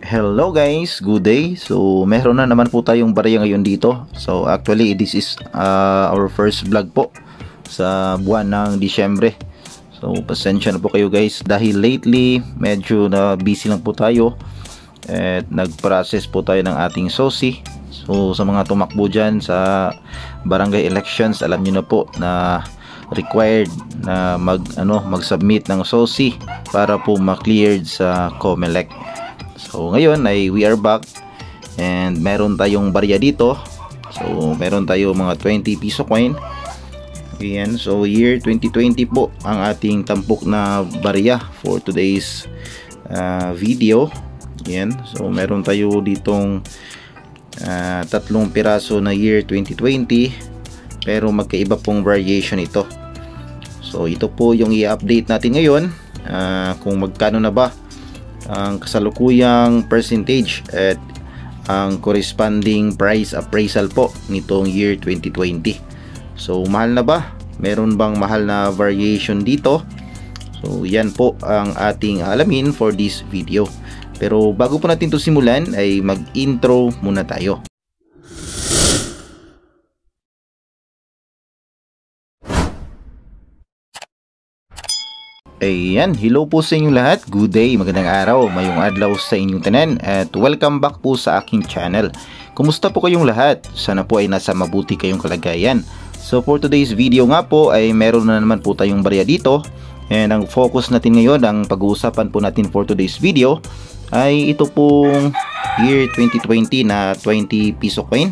Hello guys, good day. So meron na naman po tayong barya ngayon dito. So actually this is our first vlog po sa buwan ng Disyembre. So pasensya na po kayo guys dahil lately medyo na busy lang po tayo at nag-process po tayo ng ating SOSI. So sa mga tumakbo dyan sa barangay elections, alam nyo na po na required na mag-submit ng SOSI para po ma-cleared sa COMELEC. So ngayon ay we are back and meron tayong barya dito. So meron tayo mga 20 piso coin. Ayan, so year 2020 po ang ating tampok na barya for today's video. Ayan, so meron tayo ditong tatlong piraso na year 2020 pero magkaiba pong variation ito. So ito po yung i-update natin ngayon kung magkano na ba ang kasalukuyang percentage at ang corresponding price appraisal po nitong year 2020. So mahal na ba? Meron bang mahal na variation dito? So yan po ang ating alamin for this video. Pero bago po natin to simulan ay mag-intro muna tayo. Ayan, hello po sa inyong lahat. Good day, magandang araw, mayong adlaw sa inyong tanan at welcome back po sa aking channel. Kumusta po kayong lahat? Sana po ay nasa mabuti kayong kalagayan. So for today's video nga po ay meron na naman po tayong barya dito. And ang focus natin ngayon, ang pag-uusapan po natin for today's video ay ito pong year 2020 na 20 piso coin.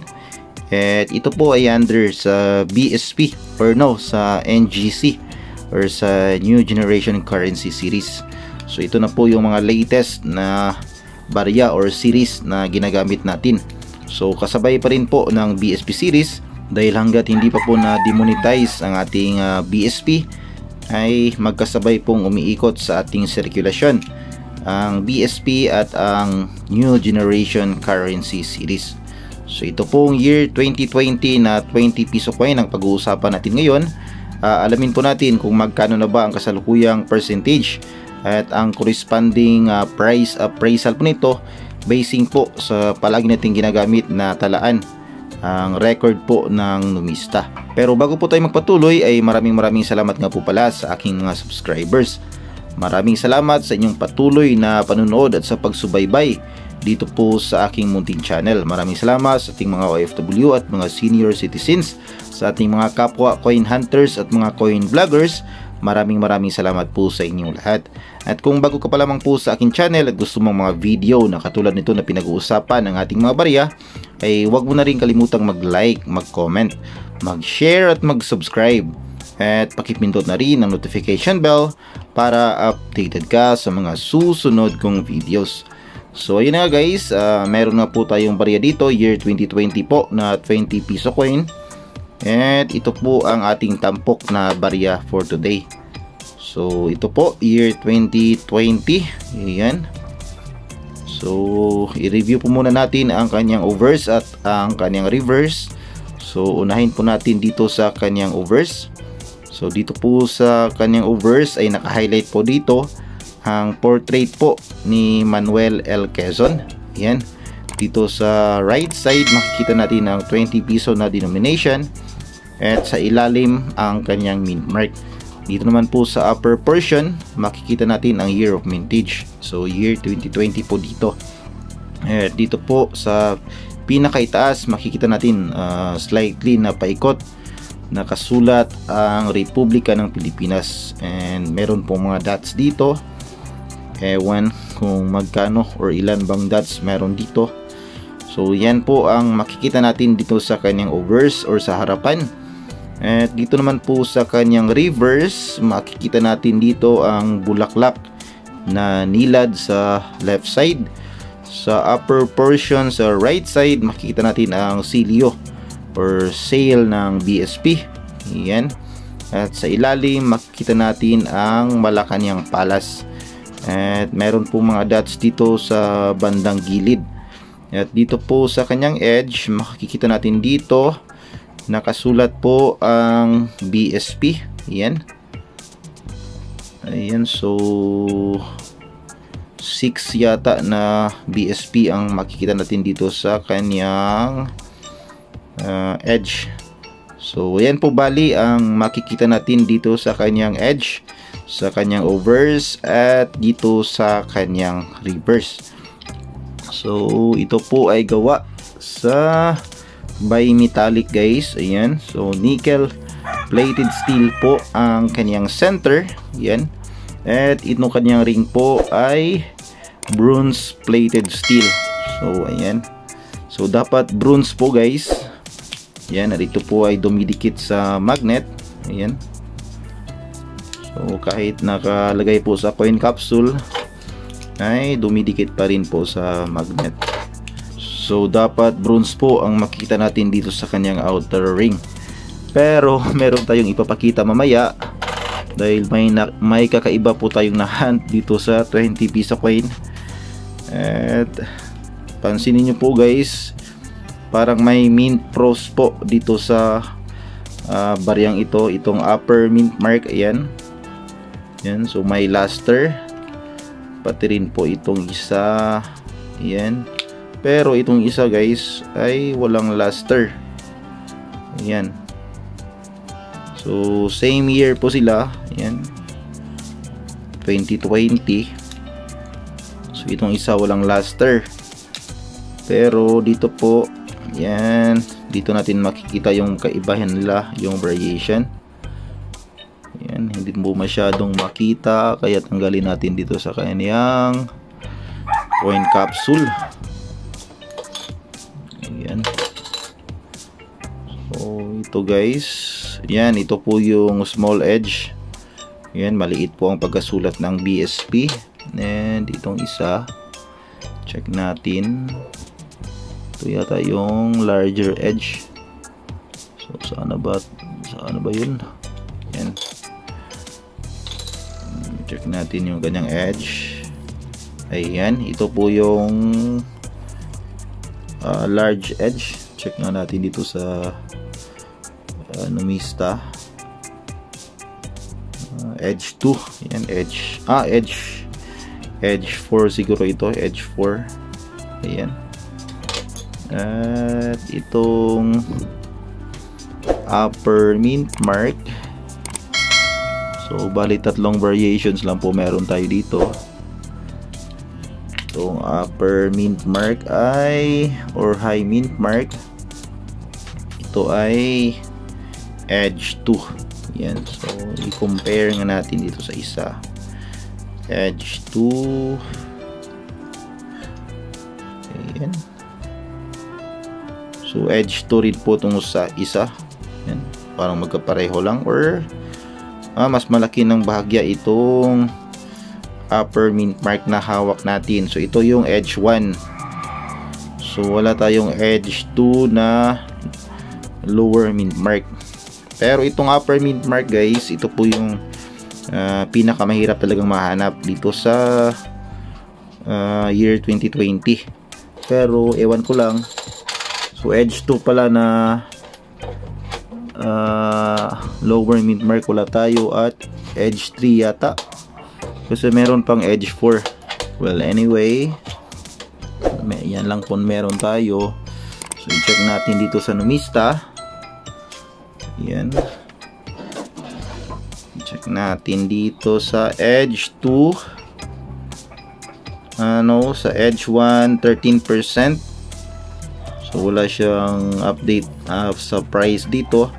At ito po ay under sa BSP or no, sa NGC or sa New Generation Currency Series. So ito na po yung mga latest na barya or series na ginagamit natin. So kasabay pa rin po ng BSP series dahil hanggat hindi pa po na demonetize ang ating BSP ay magkasabay pong umiikot sa ating sirkulasyon ang BSP at ang New Generation Currency Series. So ito pong year 2020 na 20 piso coin ang pag-uusapan natin ngayon. Alamin po natin kung magkano na ba ang kasalukuyang percentage at ang corresponding price appraisal po nito basing po sa palagi natin ginagamit na talaan ang record po ng numista. Pero bago po tayo magpatuloy ay maraming salamat nga po pala sa aking mga subscribers. Maraming salamat sa inyong patuloy na panunood at sa pagsubaybay dito po sa aking munting channel. Maraming salamat sa ating mga OFW at mga senior citizens, sa ating mga kapwa coin hunters at mga coin vloggers. Maraming salamat po sa inyong lahat. At kung bago ka pa lamang po sa aking channel at gusto mong mga video na katulad nito na pinag-uusapan ng ating mga barya, ay huwag mo na rin kalimutang mag-like, mag-comment, mag-share at mag-subscribe. At pakipindot na rin ang notification bell para updated ka sa mga susunod kong videos. So ayun na guys, meron na po tayong barya dito, year 2020 po na 20 piso coin. At ito po ang ating tampok na barya for today. So ito po, year 2020. Ayan. So i-review po muna natin ang kanyang overs at ang kanyang reverse. So unahin po natin dito sa kanyang overs. So dito po sa kanyang overs ay naka-highlight po dito ang portrait po ni Manuel L. Quezon. Ayan. Dito sa right side makikita natin ang 20 piso na denomination at sa ilalim ang kanyang mint mark. Dito naman po sa upper portion makikita natin ang year of mintage. So year 2020 po dito. At dito po sa pinakaitaas makikita natin slightly na paikot nakasulat ang Republika ng Pilipinas and meron po mga dots dito. Ewan kung magkano or ilan bang dots meron dito. So yan po ang makikita natin dito sa kanyang overs or sa harapan. At dito naman po sa kanyang reverse makikita natin dito ang bulaklak na nilad sa left side. Sa upper portion sa right side makikita natin ang silyo or sail ng BSP. Yan. At sa ilalim makikita natin ang Malacanang Palace. At meron po mga dots dito sa bandang gilid. At dito po sa kanyang edge makikita natin dito nakasulat po ang BSP. Yan. Ayan, so 6 yata na BSP ang makikita natin dito sa kanyang edge. So yan po bali ang makikita natin dito sa kanyang edge, sa kanyang overs, at dito sa kanyang reverse. So ito po ay gawa sa bimetallic guys. Ayan, so nickel plated steel po ang kanyang center. Yan. At itong kanyang ring po ay bronze plated steel. So ayan, so dapat bronze po guys. Yan, at ito po ay dumidikit sa magnet. Ayan, so kahit nakalagay po sa coin capsule ay dumidikit pa rin po sa magnet. So dapat bronze po ang makikita natin dito sa kanyang outer ring. Pero meron tayong ipapakita mamaya dahil may kakaiba po tayong na-hunt dito sa 20 piso coin. At pansinin nyo po guys, parang may mint pros po dito sa baryang ito, itong upper mint mark. Ayan, yan, so may luster, pati rin po itong isa. Ayan, pero itong isa guys ay walang luster. Ayan, so same year po sila. Ayan, 2020. So itong isa walang luster, pero dito po, yan, dito natin makikita yung kaibahan nila, yung variation. Yan, hindi mo masyadong makita, kaya tanggalin natin dito sa kanyang coin capsule. Ayan, so ito guys, yan, ito po yung small edge. Yan, maliit po ang pagkasulat ng BSP. And itong isa, check natin, ito yata yung larger edge. So saan ba yun? Yan, check natin yung kanyang edge. Ayan, ito po yung large edge. Check nga natin dito sa Numista. Edge 2. Yan, edge 4 siguro ito, edge 4. Ayan. At itong upper mint mark, so bali tatlong variations lang po meron tayo dito. Itong upper mint mark ay, or high mint mark, ito ay edge 2. Yan, so i-compare nga natin dito sa isa, edge 2. Ayan, so edge 2 rin po itong sa isa. Yan, parang magkapareho lang, or mas malaki ng bahagya itong upper mint mark na hawak natin. So ito yung edge 1, so wala tayong edge 2 na lower mint mark. Pero itong upper mint mark guys, ito po yung pinakamahirap talagang mahanap dito sa year 2020. Pero ewan ko lang, so edge 2 pala na lower mint mark wala tayo, at edge 3 yata, kasi meron pang edge 4. Well anyway, yan lang po meron tayo. So i-check natin dito sa Numista. Yan, check natin dito sa edge 2, sa edge 1 13%. So wala siyang update sa price dito.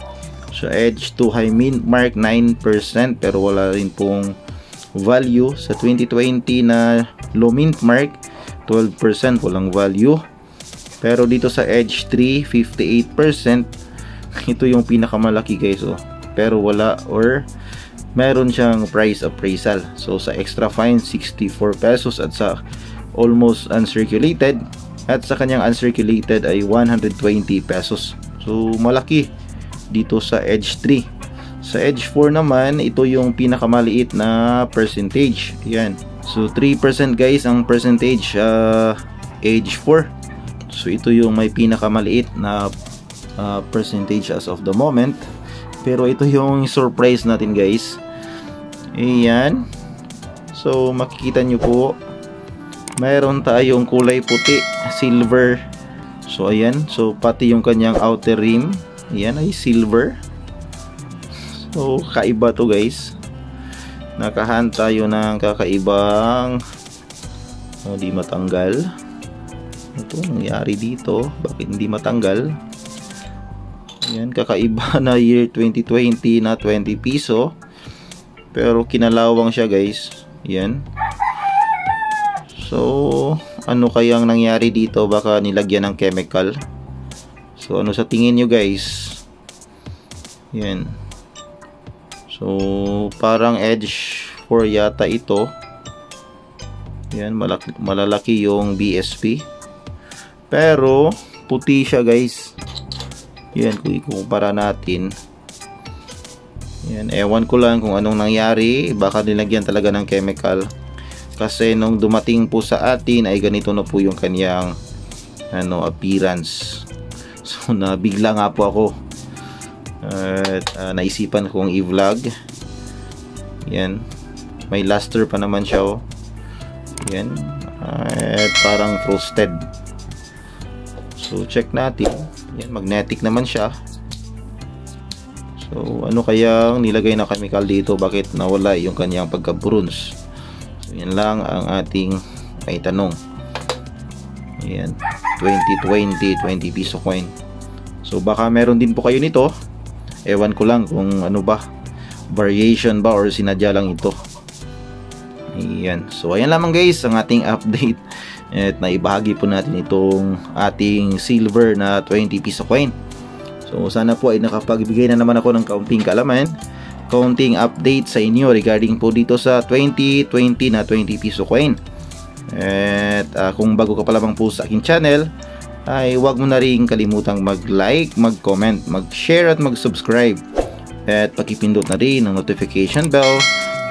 So edge 2 high mint mark 9%, pero wala rin pong value. Sa 2020 na low mint mark 12%, walang value. Pero dito sa edge 3 58%. Ito yung pinakamalaki guys, pero wala, or meron siyang price appraisal. So sa extra fine 64 pesos, at sa almost uncirculated, at sa kanyang uncirculated ay 120 pesos. So malaki dito sa edge 3. Sa edge 4 naman, ito yung pinakamaliit na percentage. Yan, so 3% guys ang percentage edge 4. So ito yung may pinakamaliit na percentage as of the moment. Pero ito yung surprise natin guys. Ayan, so makikita nyo po, Mayroon tayong kulay puti, silver. So ayan, so pati yung kanyang outer rim, ayan ay silver. So kaiba to guys. Nakahan tayo ng kakaibang di matanggal. Ito nangyari dito, bakit hindi matanggal? Ayan, kakaiba na year 2020 na 20 piso. Pero kinalawang siya guys. Ayan. So, ano kayang nangyari dito? Baka nilagyan ng chemical. So, ano sa tingin nyo guys? Yan. So, parang edge 4 yata ito. Yan, malalaki yung BSP. Pero, puti siya guys. Yan, kung ikukumpara natin. Yan, ewan ko lang kung anong nangyari. Baka nilagyan talaga ng chemical. Kasi nung dumating po sa atin ay ganito na po yung kanyang appearance. So nabigla nga po ako at naisipan kong i-vlog. Yan, may luster pa naman siya oh. Yan, at parang frosted. So check natin. Yan, magnetic naman siya. So ano kayang nilagay na chemical dito? Bakit nawala yung kanyang pagka-bronze? So, yan lang ang ating may tanong. Ayan, 2020 20 piso coin. So baka meron din po kayo nito. Ewan ko lang kung ano ba, variation ba or sinadya lang ito. Ayan. So ayan lamang guys ang ating update. At naibahagi po natin itong ating silver na 20 piso coin. So sana po ay nakapagbigay na naman ako ng kaunting kaalaman, kaunting update sa inyo regarding po dito sa 2020 na 20 piso coin. At kung bago ka pa lamang po sa aking channel, ay huwag mo na rin kalimutang mag-like, mag-comment, mag-share at mag-subscribe. At pakipindot na rin ang notification bell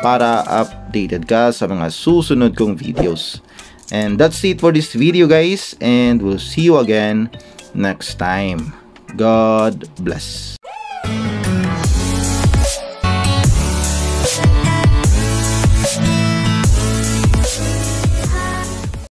para updated ka sa mga susunod kong videos. And that's it for this video guys, and we'll see you again next time. God bless.